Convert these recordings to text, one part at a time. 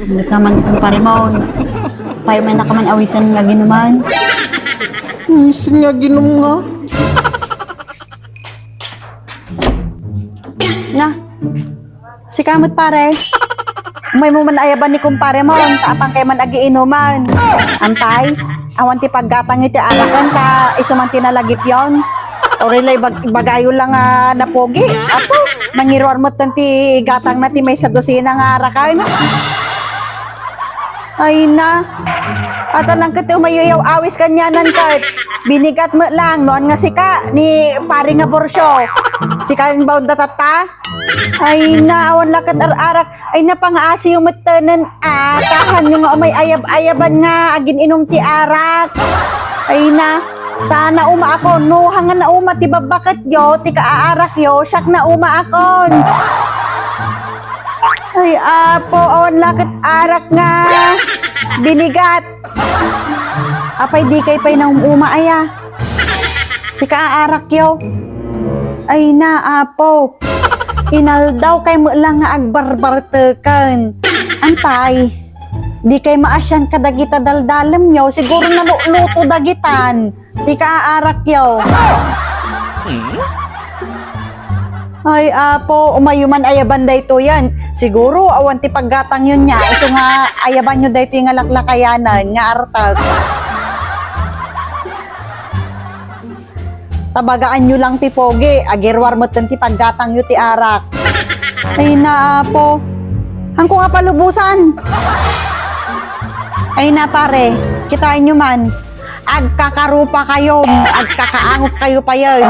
Hindi naman kumpare mo. Payo man na ka man awisan nga ginuman. Minsan nga ginom nga. Na, si kamot pare. May mo man ayaban ni kumpare mo, taapang kay man agiinuman. Antay, awan ti paggatang iti arakan ta, isuman tinalagip yon. O relay bagayo lang na pogi. Apo, mangiruar mo tanti gatang na ti may sa dosina nga arakan. Ay na, ata lang kati umayayaw awis kanyanan kat. Binigat mo lang, noon nga sika ni pare nga borsyo. Sika yung baon datata. Ay na, awan lakat arak. Ay na pangaasi yung matanan. Tahan yung nga umay ayab-ayaban nga agin inom ti arak. Ay na, ta na uma ako. No, hangan na uma ti babakat yo, ti kaaarak yo, siyak na uma akon. Ay apo, awan lakat arak nga. Binigat. Apay di kay pay na uma aya. Ti kaaarak yo. Ay na apo. Inaldaw kay mo lang nga agbarbartekan. Antay, di kay maasyan kadagita daldalem nyo, siguro naluluto dagitan. Di ka aarak yaw. Ay apo, umayuman ayaban dayto yan. Siguro awan ti paggatang yun niya. Iso nga ayaban nyo dayto yung alaklakayanan, nga artag. Tabagaan nyo lang ti pogi, agirwar mo ti paggatang nyo ti arak. Ay na po, hangko nga palubusan. Ay na pare, kitain nyo man, agkakarupa kayo, agkakaangot kayo pa yan.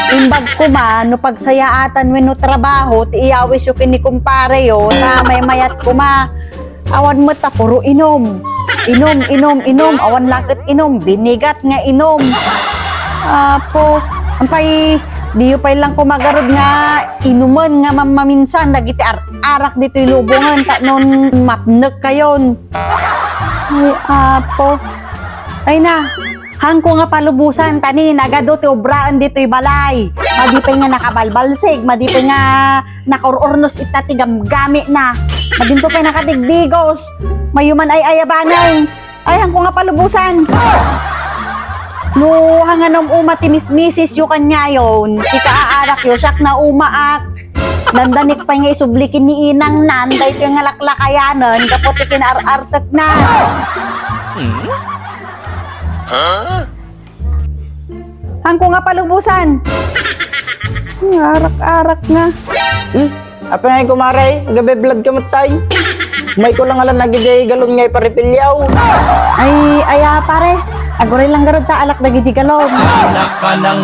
Imbag ko man, no pagsayaatan mo no trabaho, ti iyawis yung kinikumpare yo, na may mayat ko ma, awan mo ta puro inom. Inom, awan lakit inom, binigat nga inom. Apo, ampay, diyo pay lang kumagarod nga inuman nga mamaminsan, dagiti arak dito ilubungan, ta nun mapnek kayon. Ay, apo. Ay na, hangko nga palubusan, tani, nagado ti obraan dito balay. Madipay nga nakabalbalsig, madipay nga nakururnos itati gamgami na. Madinto pa'y nakatigdigos. Mayuman ay ayabanan. Ay, hangko nga palubusan. No, hanganom uma timismisis yu kanya yon. Ika aarak yo, siyak na umaak. Nandanik pa nga isublikin ni inang nan, dahil yung laklakayanan, kapot ikin ar-artek na. Hangko nga palubusan. Arak-arak nga. Apa nga kumaray, gabi blood ka matay. May ko lang alam nagiday galon ngay paripilyaw. Ay, aya pare. Agoray lang garod ta alak dagiti galon. Anak ka ng